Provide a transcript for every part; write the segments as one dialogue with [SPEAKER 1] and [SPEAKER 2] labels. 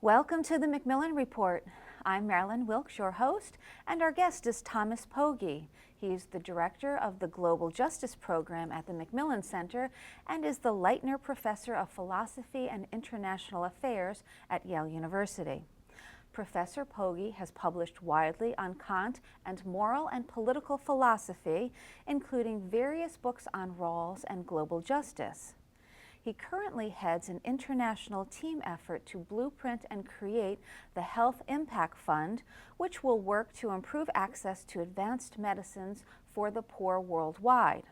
[SPEAKER 1] Welcome to the MacMillan Report. I'm Marilyn Wilkes, your host, and our guest is Thomas Pogge. He's the director of the Global Justice Program at the MacMillan Center and is the Leitner Professor of Philosophy and International Affairs at Yale University. Professor Pogge has published widely on Kant and moral and political philosophy, including various books on Rawls and global justice. He currently heads an international team effort to blueprint and create the Health Impact Fund, which will work to improve access to advanced medicines for the poor worldwide.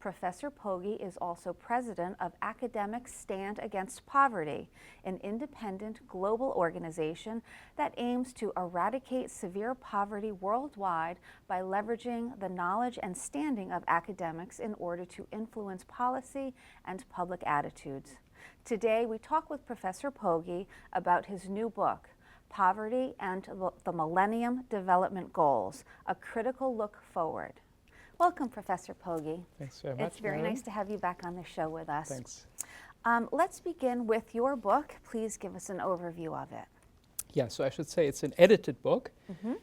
[SPEAKER 1] Professor Pogge is also president of Academics Stand Against Poverty, an independent global organization that aims to eradicate severe poverty worldwide by leveraging the knowledge and standing of academics in order to influence policy and public attitudes. Today, we talk with Professor Pogge about his new book, Poverty and the Millennium Development Goals, A Critical Look Forward. Welcome, Professor Pogge.
[SPEAKER 2] Thanks very much.
[SPEAKER 1] It's very nice to have you back on the show with us.
[SPEAKER 2] Thanks.
[SPEAKER 1] Let's begin with your book. Please give us an overview of it.
[SPEAKER 2] Yeah, so I should say it's an edited book.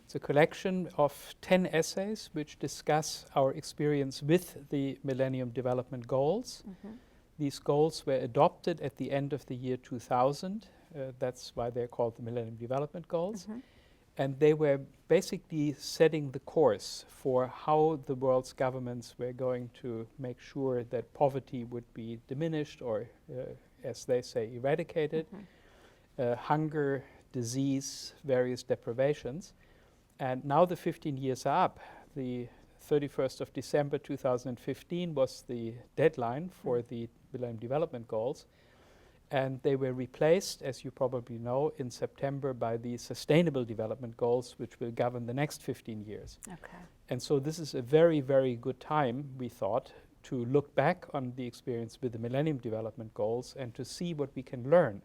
[SPEAKER 2] It's a collection of 10 essays which discuss our experience with the Millennium Development Goals. These goals were adopted at the end of the year 2000. That's why they're called the Millennium Development Goals. And they were basically setting the course for how the world's governments were going to make sure that poverty would be diminished or, as they say, eradicated, hunger, disease, various deprivations. And now the 15 years are up. The 31st of December 2015 was the deadline for the Millennium Development Goals. And they were replaced, as you probably know, in September by the Sustainable Development Goals, which will govern the next 15 years.
[SPEAKER 1] Okay.
[SPEAKER 2] And so this is a very, very good time, we thought, to look back on the experience with the Millennium Development Goals and to see what we can learn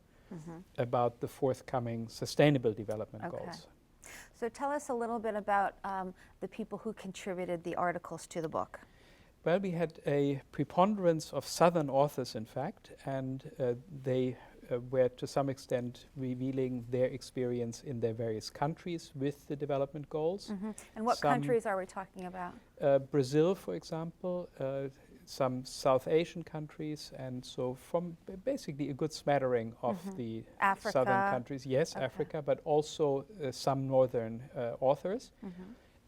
[SPEAKER 2] about the forthcoming Sustainable Development Goals.
[SPEAKER 1] So tell us a little bit about the people who contributed the articles to the book.
[SPEAKER 2] Well, we had a preponderance of Southern authors, in fact, and they were to some extent revealing their experience in their various countries with the development goals.
[SPEAKER 1] And what countries are we talking about?
[SPEAKER 2] Brazil, for example, some South Asian countries, and so from basically a good smattering of the
[SPEAKER 1] Africa.
[SPEAKER 2] Southern countries. Yes, Africa, but also some Northern authors.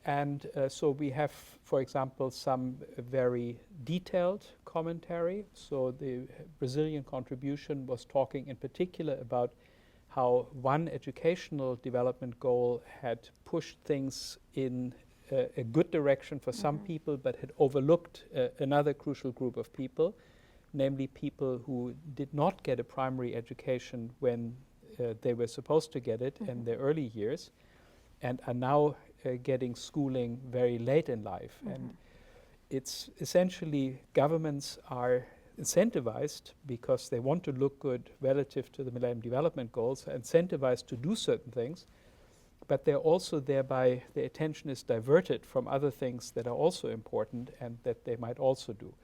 [SPEAKER 2] And so we have, for example, some very detailed commentary. So the Brazilian contribution was talking in particular about how one educational development goal had pushed things in a good direction for some people, but had overlooked another crucial group of people, namely people who did not get a primary education when they were supposed to get it in their early years, and are now getting schooling very late in life. And it's essentially governments are incentivized because they want to look good relative to the Millennium Development Goals, are incentivized to do certain things, but they're also thereby, their attention is diverted from other things that are also important and that they might also do.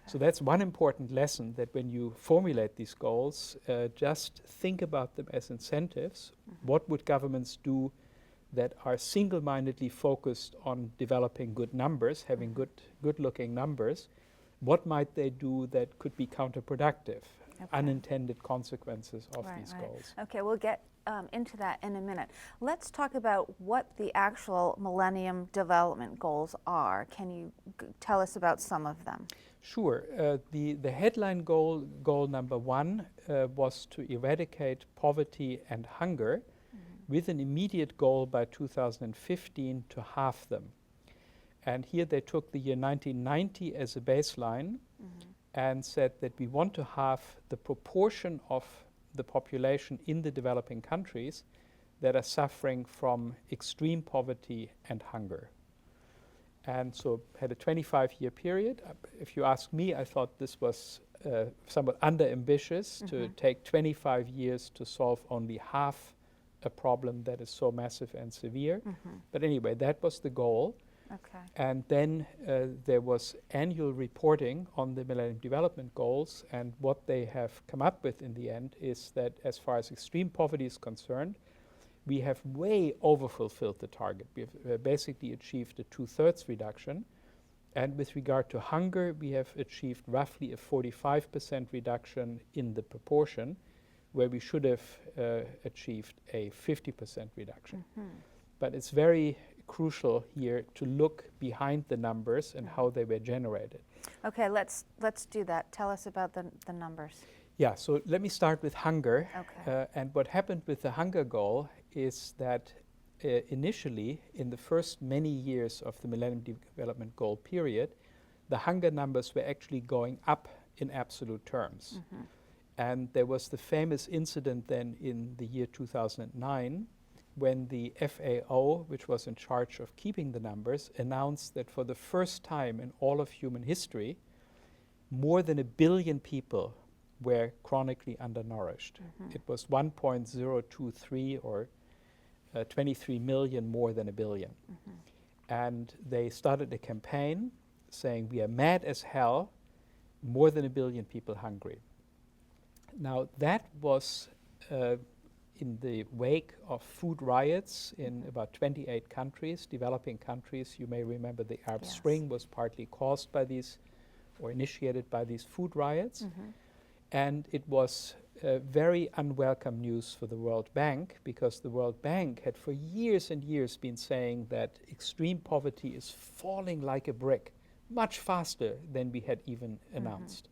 [SPEAKER 2] So that's one important lesson, that when you formulate these goals, just think about them as incentives. What would governments do that are single-mindedly focused on developing good numbers, having good-looking numbers? What might they do that could be counterproductive, unintended consequences of these goals?
[SPEAKER 1] Okay, we'll get into that in a minute. Let's talk about what the actual Millennium Development Goals are. Can you tell us about some of them?
[SPEAKER 2] Sure. The headline goal number 1, was to eradicate poverty and hunger, with an immediate goal by 2015 to halve them. And here they took the year 1990 as a baseline and said that we want to halve the proportion of the population in the developing countries that are suffering from extreme poverty and hunger. And so had a 25-year period. If you ask me, I thought this was somewhat under-ambitious to take 25 years to solve only half a problem that is so massive and severe. But anyway, that was the goal.
[SPEAKER 1] Okay.
[SPEAKER 2] And then there was annual reporting on the Millennium Development Goals, and what they have come up with in the end is that as far as extreme poverty is concerned, we have way overfulfilled the target. We have basically achieved a 2/3 reduction. And with regard to hunger, we have achieved roughly a 45% reduction in the proportion, where we should have achieved a 50% reduction. But it's very crucial here to look behind the numbers and how they were generated.
[SPEAKER 1] Okay, let's do that. Tell us about the numbers.
[SPEAKER 2] Yeah, so let me start with hunger.
[SPEAKER 1] Okay.
[SPEAKER 2] And what happened with the hunger goal is that initially, in the first many years of the Millennium Development Goal period, the hunger numbers were actually going up in absolute terms. And there was the famous incident then in the year 2009 when the FAO, which was in charge of keeping the numbers, announced that for the first time in all of human history, more than 1 billion people were chronically undernourished. It was 1.023 or 23 million more than 1 billion. And they started a campaign saying, we are mad as hell, more than 1 billion people hungry. Now that was in the wake of food riots in about 28 countries, developing countries. You may remember the Arab Spring was partly caused by these or initiated by these food riots. And it was very unwelcome news for the World Bank, because the World Bank had for years and years been saying that extreme poverty is falling like a brick, much faster than we had even announced.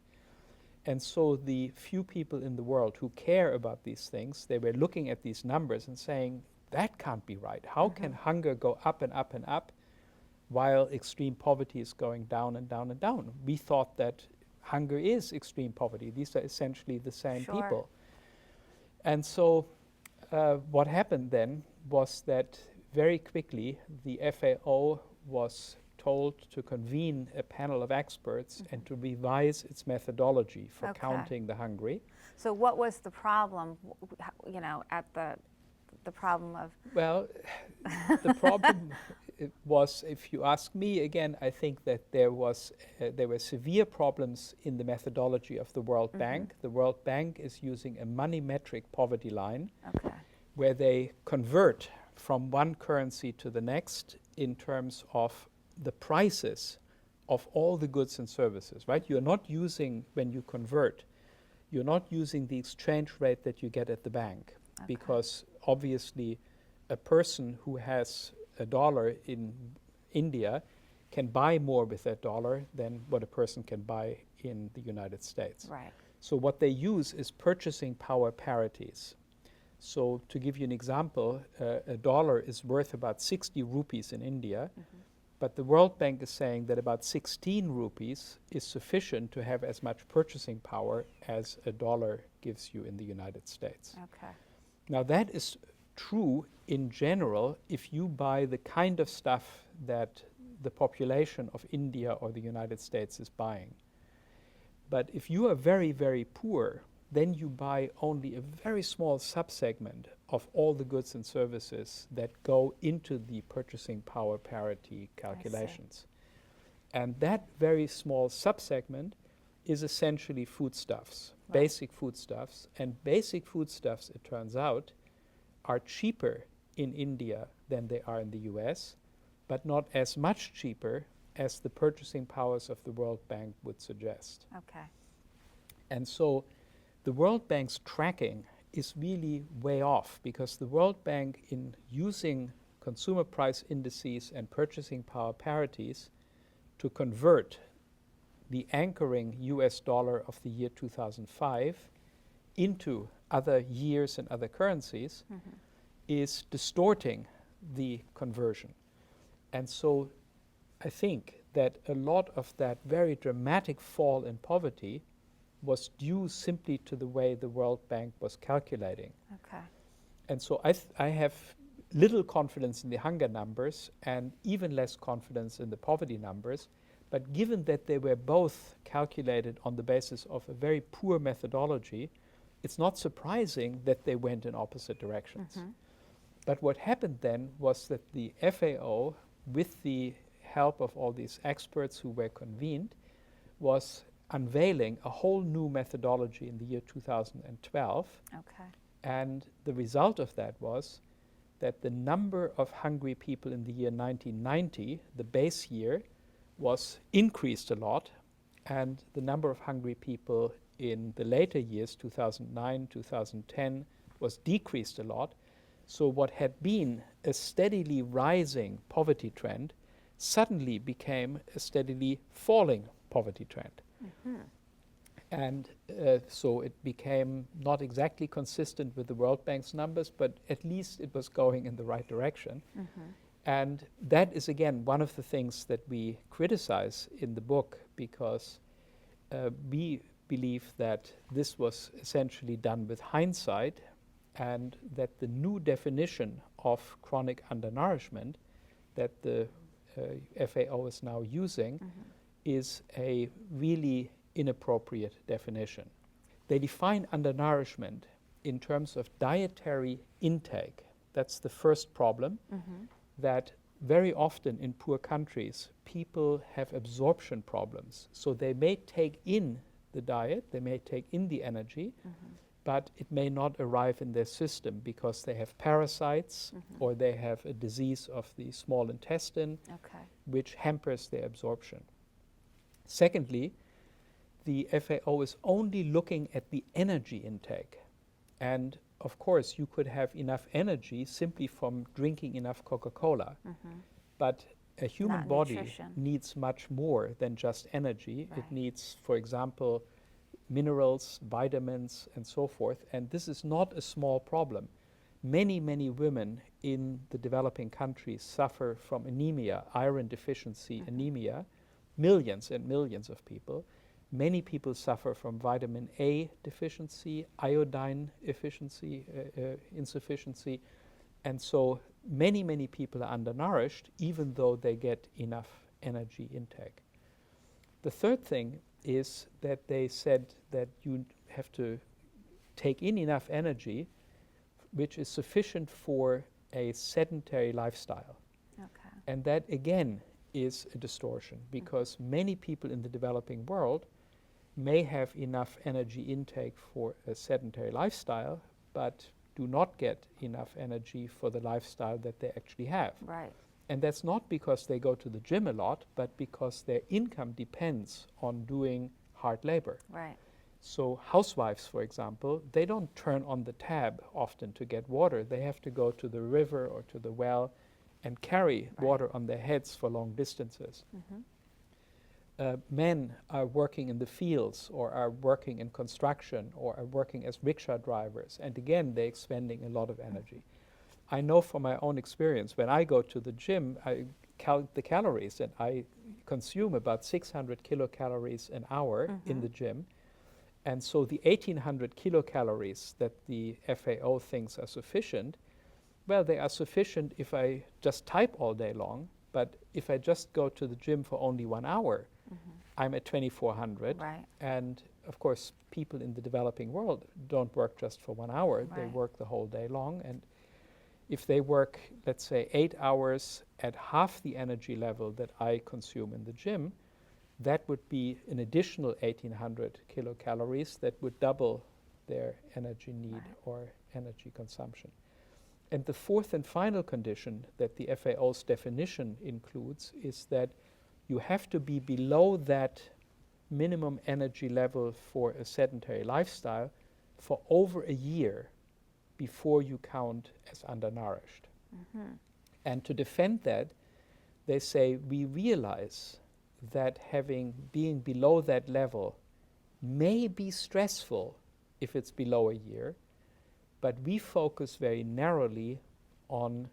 [SPEAKER 2] And so the few people in the world who care about these things, they were looking at these numbers and saying, that can't be right. How can hunger go up and up and up while extreme poverty is going down and down and down? We thought that hunger is extreme poverty. These are essentially the same people. And so what happened then was that very quickly the FAO was told to convene a panel of experts and to revise its methodology for counting the hungry.
[SPEAKER 1] So what was the problem, you know, at the problem of?
[SPEAKER 2] Well, the problem was, if you ask me again, I think that there were severe problems in the methodology of the World Bank. The World Bank is using a money metric poverty line where they convert from one currency to the next in terms of the prices of all the goods and services, right? You're not using, when you convert, you're not using the exchange rate that you get at the bank, because obviously a person who has $1 in India can buy more with that dollar than what a person can buy in the United States.
[SPEAKER 1] Right.
[SPEAKER 2] So what they use is purchasing power parities. So to give you an example, $1 is worth about 60 rupees in India, but the World Bank is saying that about 16 rupees is sufficient to have as much purchasing power as $1 gives you in the United States. Now that is true in general if you buy the kind of stuff that the population of India or the United States is buying. But if you are very, very poor, then you buy only a very small subsegment of all the goods and services that go into the purchasing power parity calculations. And that very small subsegment is essentially foodstuffs, basic foodstuffs. And basic foodstuffs, it turns out, are cheaper in India than they are in the US, but not as much cheaper as the purchasing powers of the World Bank would suggest. And so the World Bank's tracking is really way off, because the World Bank, in using consumer price indices and purchasing power parities to convert the anchoring US dollar of the year 2005 into other years and other currencies, is distorting the conversion. And so I think that a lot of that very dramatic fall in poverty was due simply to the way the World Bank was calculating. And so I have little confidence in the hunger numbers and even less confidence in the poverty numbers. But given that they were both calculated on the basis of a very poor methodology, it's not surprising that they went in opposite directions. But what happened then was that the FAO, with the help of all these experts who were convened, was unveiling a whole new methodology in the year 2012.
[SPEAKER 1] Okay.
[SPEAKER 2] And the result of that was that the number of hungry people in the year 1990, the base year, was increased a lot, and the number of hungry people in the later years, 2009, 2010, was decreased a lot. So what had been a steadily rising poverty trend suddenly became a steadily falling poverty trend. And so it became not exactly consistent with the World Bank's numbers, but at least it was going in the right direction. And that is, again, one of the things that we criticize in the book, because we believe that this was essentially done with hindsight, and that the new definition of chronic undernourishment that the FAO is now using is a really inappropriate definition. They define undernourishment in terms of dietary intake. That's the first problem, that very often in poor countries, people have absorption problems. So they may take in the diet, they may take in the energy, but it may not arrive in their system because they have parasites or they have a disease of the small intestine, which hampers their absorption. Secondly, the FAO is only looking at the energy intake. And of course, you could have enough energy simply from drinking enough Coca-Cola. But a human
[SPEAKER 1] Not
[SPEAKER 2] body
[SPEAKER 1] nutrition.
[SPEAKER 2] needs much more than just energy.
[SPEAKER 1] Right.
[SPEAKER 2] It needs, for example, minerals, vitamins, and so forth. And this is not a small problem. Many, many women in the developing countries suffer from anemia, iron deficiency anemia, millions and millions of people. Many people suffer from vitamin A deficiency, iodine insufficiency, and so many, many people are undernourished even though they get enough energy intake. The third thing is that they said that you have to take in enough energy which is sufficient for a sedentary lifestyle. And that again is a distortion, because many people in the developing world may have enough energy intake for a sedentary lifestyle, but do not get enough energy for the lifestyle that they actually have.
[SPEAKER 1] Right.
[SPEAKER 2] And that's not because they go to the gym a lot, but because their income depends on doing hard labor.
[SPEAKER 1] Right.
[SPEAKER 2] So housewives, for example, they don't turn on the tab often to get water. They have to go to the river or to the well and carry water on their heads for long distances. Men are working in the fields or are working in construction or are working as rickshaw drivers, and again they're expending a lot of energy. I know from my own experience, when I go to the gym, I count the calories, and I consume about 600 kilocalories an hour in the gym. And so the 1800 kilocalories that the FAO thinks are sufficient, well, they are sufficient if I just type all day long, but if I just go to the gym for only 1 hour, I'm at 2400.
[SPEAKER 1] Right.
[SPEAKER 2] And of course, people in the developing world don't work just for 1 hour, they
[SPEAKER 1] Right.
[SPEAKER 2] work the whole day long. And if they work, let's say, 8 hours at half the energy level that I consume in the gym, that would be an additional 1800 kilocalories that would double their energy need or energy consumption. And the fourth and final condition that the FAO's definition includes is that you have to be below that minimum energy level for a sedentary lifestyle for over a year before you count as undernourished. And to defend that, they say we realize that being below that level may be stressful if it's below a year, but we focus very narrowly on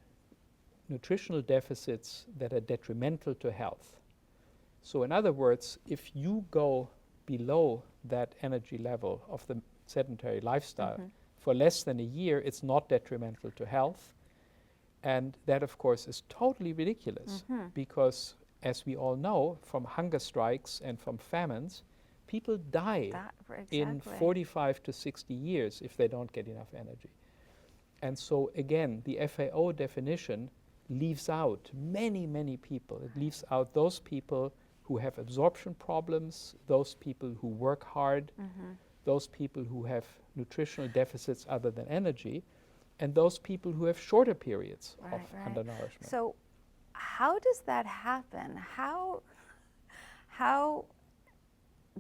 [SPEAKER 2] nutritional deficits that are detrimental to health. So in other words, if you go below that energy level of the sedentary lifestyle for less than a year, it's not detrimental to health. And that, of course, is totally ridiculous because, as we all know, from hunger strikes and from famines, people die in 45 to 60 years if they don't get enough energy. And so, again, the FAO definition leaves out many, many people. It leaves out those people who have absorption problems, those people who work hard, those people who have nutritional deficits other than energy, and those people who have shorter periods of undernourishment.
[SPEAKER 1] So how does that happen? How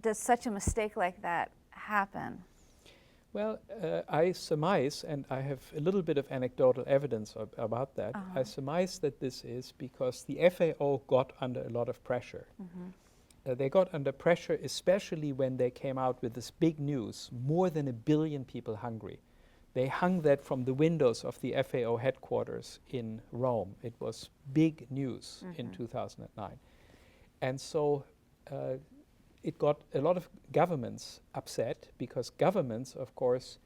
[SPEAKER 1] does such a mistake like that happen?
[SPEAKER 2] Well, I surmise, and I have a little bit of anecdotal evidence about that, I surmise that this is because the FAO got under a lot of pressure. They got under pressure especially when they came out with this big news, more than 1 billion people hungry. They hung that from the windows of the FAO headquarters in Rome. It was big news in 2009. And so it got a lot of governments upset, because governments, of course,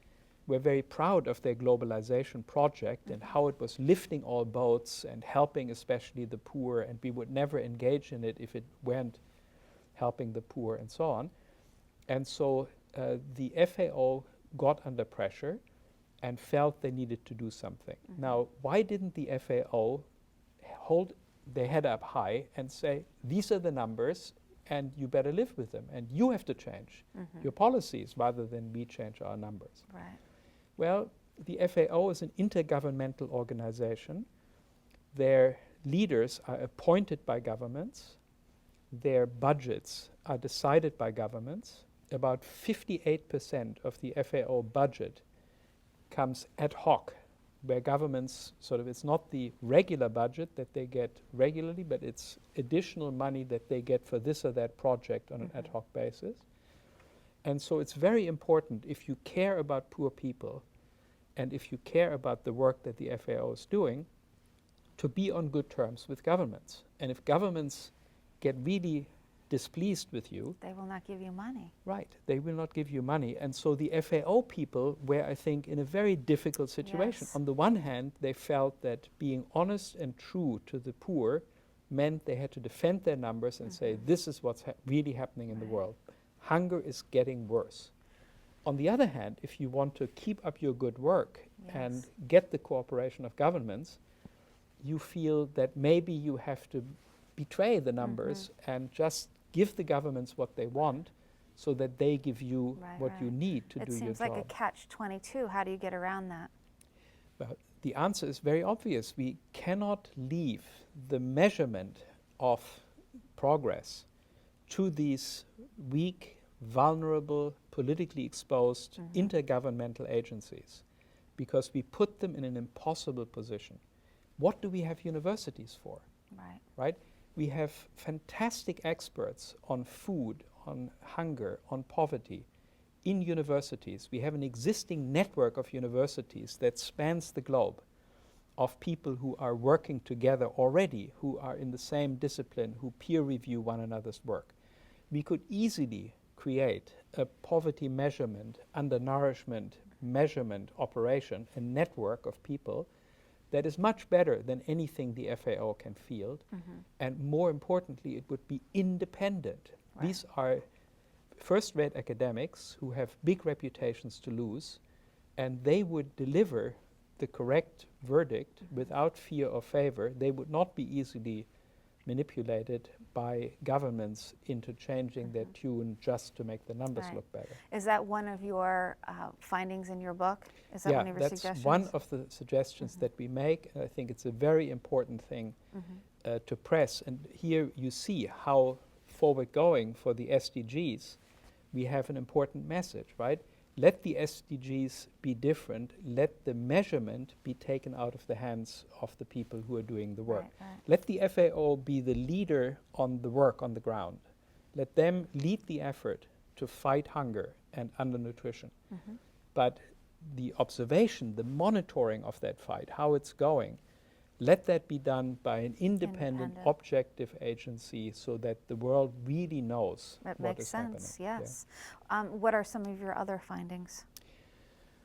[SPEAKER 2] were very proud of their globalization project and how it was lifting all boats and helping especially the poor, and we would never engage in it if it weren't helping the poor and so on. And so the FAO got under pressure and felt they needed to do something. Now, why didn't the FAO hold their head up high and say, these are the numbers, and you better live with them, and you have to change your policies rather than we change our numbers?
[SPEAKER 1] Right.
[SPEAKER 2] Well, the FAO is an intergovernmental organization. Their leaders are appointed by governments. Their budgets are decided by governments. About 58% of the FAO budget comes ad hoc, where governments it's not the regular budget that they get regularly, but it's additional money that they get for this or that project on an ad hoc basis. And so it's very important, if you care about poor people and if you care about the work that the FAO is doing, to be on good terms with governments. And if governments get really displeased with you,
[SPEAKER 1] they will not give you money.
[SPEAKER 2] Right, they will not give you money. And so the FAO people were, I think, in a very difficult situation.
[SPEAKER 1] Yes.
[SPEAKER 2] On the one hand, they felt that being honest and true to the poor meant they had to defend their numbers and say, this is what's really happening in the world. Hunger is getting worse. On the other hand, if you want to keep up your good work and get the cooperation of governments, you feel that maybe you have to betray the numbers and just give the governments what they want so that they give you what you need to do your job.
[SPEAKER 1] It seems like a catch-22. How do you get around that?
[SPEAKER 2] Well, the answer is very obvious. We cannot leave the measurement of progress to these weak, vulnerable, politically exposed intergovernmental agencies, because we put them in an impossible position. What do we have universities for? Right? We have fantastic experts on food, on hunger, on poverty in universities. We have an existing network of universities that spans the globe, of people who are working together already, who are in the same discipline, who peer review one another's work. We could easily create a poverty measurement, undernourishment measurement operation, a network of people that is much better than anything the FAO can field. And more importantly, it would be independent. These are first-rate academics who have big reputations to lose, and they would deliver the correct verdict without fear or favor. They would not be easily manipulated by governments into changing their tune just to make the numbers look better.
[SPEAKER 1] Is that one of your findings in your book? Is that one of your suggestions?
[SPEAKER 2] That's one of the suggestions that we make, and I think it's a very important thing to press. And here you see how forward-going for the SDGs, we have an important message, right? Let the SDGs be different. Let the measurement be taken out of the hands of the people who are doing the work. Let the FAO be the leader on the work on the ground. Let them lead the effort to fight hunger and undernutrition. But the observation, the monitoring of that fight, how it's going, let that be done by an independent, objective agency so that the world really knows what is happening.
[SPEAKER 1] That makes sense, yes. What are some of your other findings?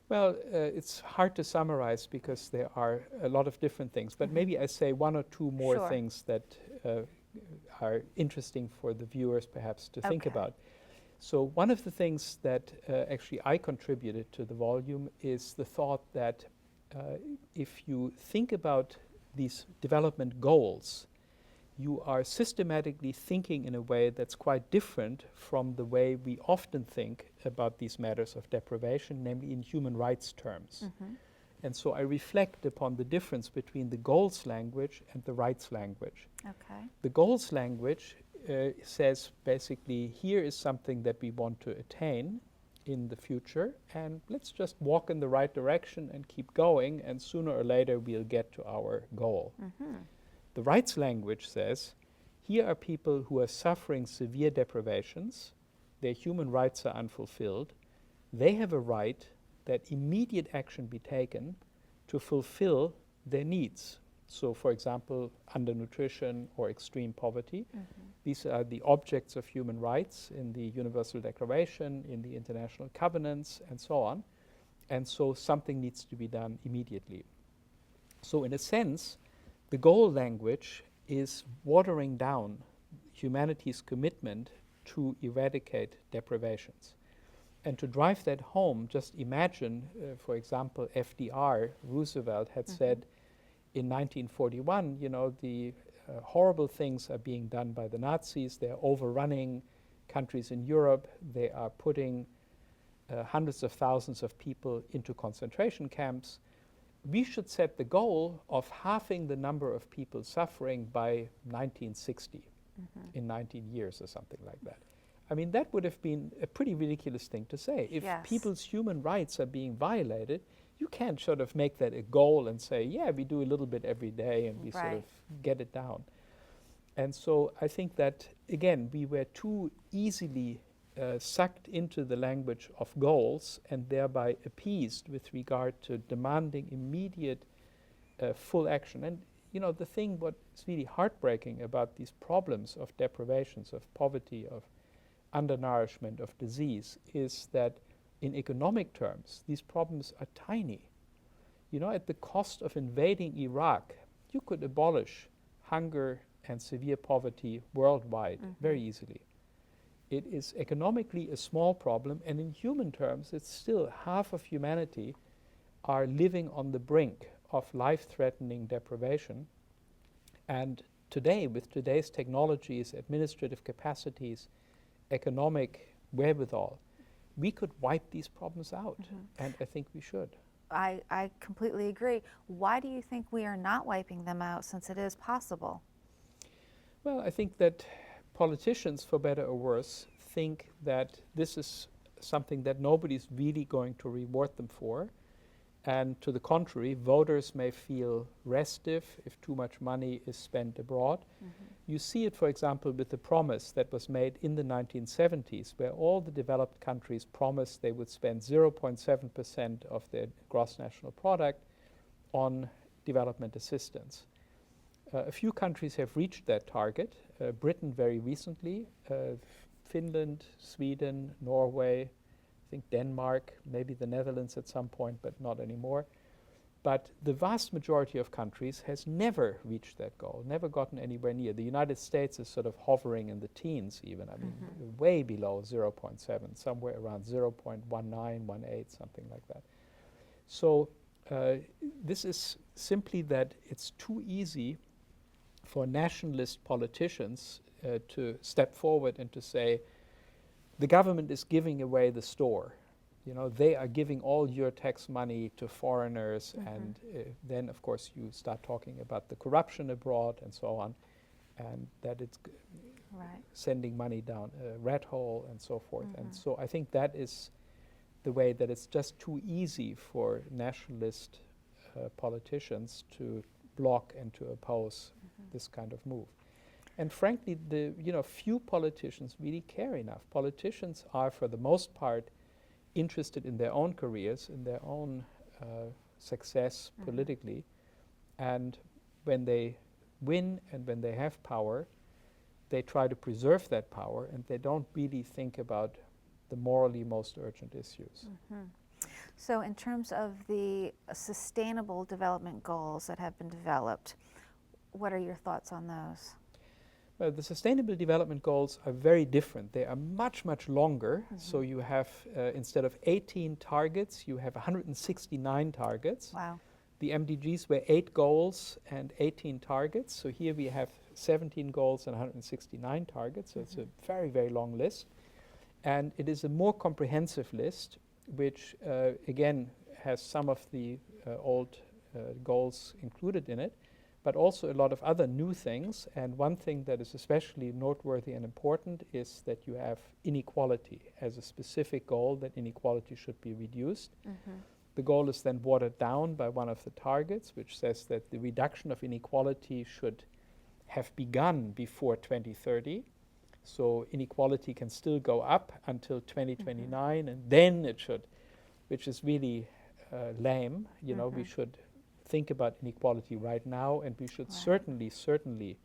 [SPEAKER 2] Well, it's hard to summarize because there are a lot of different things, but maybe I say one or two more things that are interesting for the viewers perhaps to think about. So one of the things that actually I contributed to the volume is the thought that if you think about these development goals, you are systematically thinking in a way that's quite different from the way we often think about these matters of deprivation, namely in human rights terms. And so I reflect upon the difference between the goals language and the rights language.
[SPEAKER 1] Okay.
[SPEAKER 2] The goals language says basically, here is something that we want to attain in the future, and let's just walk in the right direction and keep going, and sooner or later we'll get to our goal. The rights language says, here are people who are suffering severe deprivations, their human rights are unfulfilled, they have a right that immediate action be taken to fulfill their needs. So, for example, undernutrition or extreme poverty. These are the objects of human rights in the Universal Declaration, in the international covenants, and so on. And so something needs to be done immediately. So in a sense, the goal language is watering down humanity's commitment to eradicate deprivations. And to drive that home, just imagine, for example, FDR, Roosevelt had said in 1941, you know, the horrible things are being done by the Nazis. They're overrunning countries in Europe. They are putting hundreds of thousands of people into concentration camps. We should set the goal of halving the number of people suffering by 1960, in 19 years or something like that. I mean, that would have been a pretty ridiculous thing to say. If people's human rights are being violated, you can't sort of make that a goal and say, yeah, we do a little bit every day and we sort of get it down. And so I think that, again, we were too easily sucked into the language of goals and thereby appeased with regard to demanding immediate full action. And, you know, the thing what's really heartbreaking about these problems of deprivations, of poverty, of undernourishment, of disease, is that in economic terms, these problems are tiny. You know, at the cost of invading Iraq, you could abolish hunger and severe poverty worldwide very easily. It is economically a small problem, and in human terms, it's still half of humanity are living on the brink of life-threatening deprivation. And today, with today's technologies, administrative capacities, economic wherewithal, we could wipe these problems out, and I think we should.
[SPEAKER 1] I completely agree. Why do you think we are not wiping them out, since it is possible?
[SPEAKER 2] Well, I think that politicians, for better or worse, think that this is something that nobody's really going to reward them for. And to the contrary, voters may feel restive if too much money is spent abroad. You see it, for example, with the promise that was made in the 1970s, where all the developed countries promised they would spend 0.7% of their gross national product on development assistance. A few countries have reached that target. Britain very recently, Finland, Sweden, Norway, I think Denmark, maybe the Netherlands at some point, but not anymore. But the vast majority of countries has never reached that goal, never gotten anywhere near. The United States is sort of hovering in the teens even, I mean, way below 0.7, somewhere around 0.19, 18, something like that. So this is simply that it's too easy for nationalist politicians to step forward and to say, the government is giving away the store. You know, they are giving all your tax money to foreigners, and then, of course, you start talking about the corruption abroad and so on, and that it's sending money down a rat hole and so forth. And so I think that is the way that it's just too easy for nationalist politicians to block and to oppose this kind of move. And frankly, few politicians really care enough. Politicians are, for the most part, interested in their own careers, in their own success politically. And when they win and when they have power, they try to preserve that power, and they don't really think about the morally most urgent issues.
[SPEAKER 1] So in terms of the sustainable development goals that have been developed, what are your thoughts on those?
[SPEAKER 2] Well, the Sustainable Development Goals are very different. They are much, much longer. So you have, instead of 18 targets, you have 169 targets.
[SPEAKER 1] Wow.
[SPEAKER 2] The MDGs were 8 goals and 18 targets. So here we have 17 goals and 169 targets. So it's a very, very long list. And it is a more comprehensive list, which again has some of the old goals included in it, but also a lot of other new things. And one thing that is especially noteworthy and important is that you have inequality as a specific goal, that inequality should be reduced. The goal is then watered down by one of the targets, which says that the reduction of inequality should have begun before 2030. So inequality can still go up until 2029, and then it should, which is really lame. You know, we should think about inequality right now, and we should certainly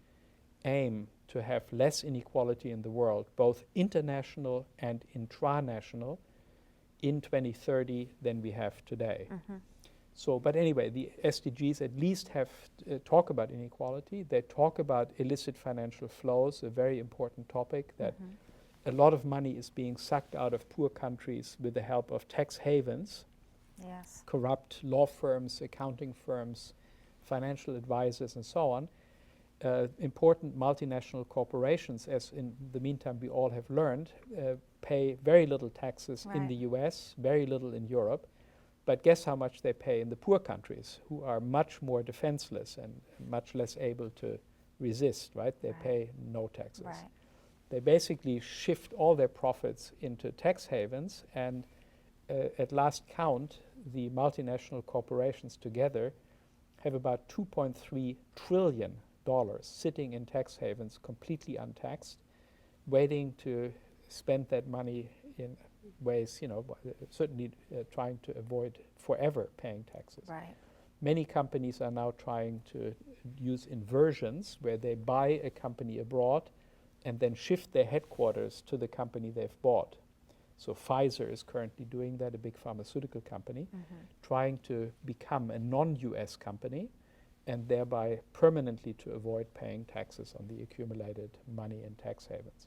[SPEAKER 2] aim to have less inequality in the world, both international and intranational, in 2030 than we have today. So, but anyway, the SDGs at least have talk about inequality. They talk about illicit financial flows, a very important topic, that a lot of money is being sucked out of poor countries with the help of tax havens, corrupt law firms, accounting firms, financial advisors, and so on. Important multinational corporations, as in the meantime we all have learned, pay very little taxes in the US, very little in Europe. But guess how much they pay in the poor countries, who are much more defenseless and much less able to resist, right? They pay no taxes. They basically shift all their profits into tax havens, and at last count, the multinational corporations together have about $2.3 trillion sitting in tax havens, completely untaxed, waiting to spend that money in ways, you know, certainly trying to avoid forever paying taxes. Many companies are now trying to use inversions, where they buy a company abroad and then shift their headquarters to the company they've bought. So Pfizer is currently doing that, a big pharmaceutical company, trying to become a non-US company, and thereby permanently to avoid paying taxes on the accumulated money in tax havens.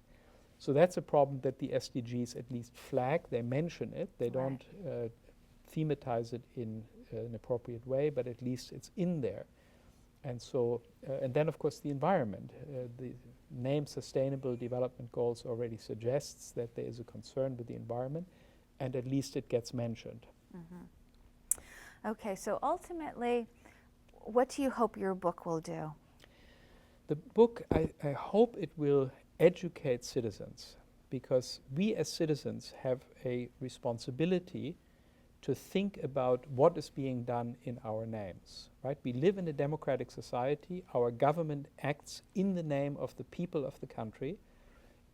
[SPEAKER 2] So that's a problem that the SDGs at least flag. They mention it. They don't thematize it in an appropriate way, but at least it's in there. And so, and then of course the environment. The name Sustainable Development Goals already suggests that there is a concern with the environment, and at least it gets mentioned.
[SPEAKER 1] Okay, so ultimately, what do you hope your book will do?
[SPEAKER 2] The book, I hope it will educate citizens, because we as citizens have a responsibility to think about what is being done in our names, right? We live in a democratic society. Our government acts in the name of the people of the country,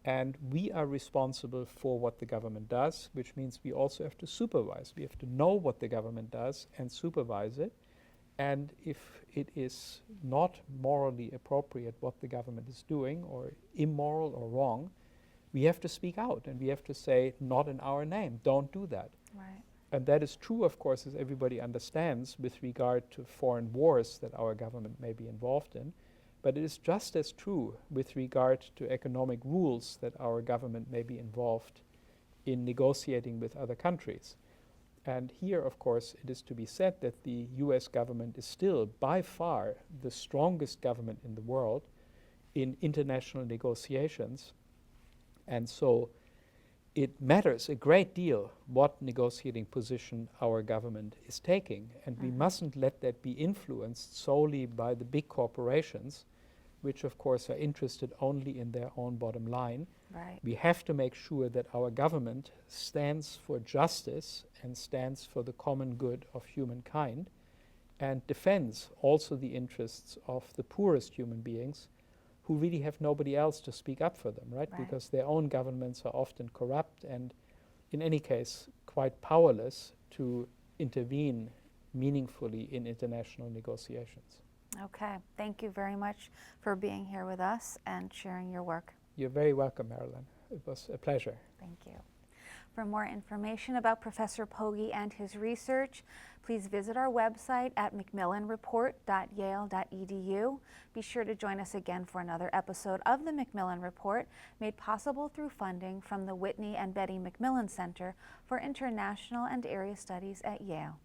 [SPEAKER 2] and we are responsible for what the government does, which means we also have to supervise. We have to know what the government does and supervise it. And if it is not morally appropriate what the government is doing, or immoral or wrong, we have to speak out, and we have to say, not in our name, don't do that. And that is true, of course, as everybody understands, with regard to foreign wars that our government may be involved in. But it is just as true with regard to economic rules that our government may be involved in negotiating with other countries. And here, of course, it is to be said that the US government is still by far the strongest government in the world in international negotiations. And so it matters a great deal what negotiating position our government is taking. And we mustn't let that be influenced solely by the big corporations, which of course are interested only in their own bottom line. We have to make sure that our government stands for justice and stands for the common good of humankind, and defends also the interests of the poorest human beings, who really have nobody else to speak up for them, right? Because their own governments are often corrupt and, in any case, quite powerless to intervene meaningfully in international negotiations.
[SPEAKER 1] Okay, thank you very much for being here with us and sharing your work.
[SPEAKER 2] You're very welcome, Marilyn. It was a pleasure.
[SPEAKER 1] Thank you. For more information about Professor Pogge and his research, please visit our website at macmillanreport.yale.edu. Be sure to join us again for another episode of the MacMillan Report, made possible through funding from the Whitney and Betty MacMillan Center for International and Area Studies at Yale.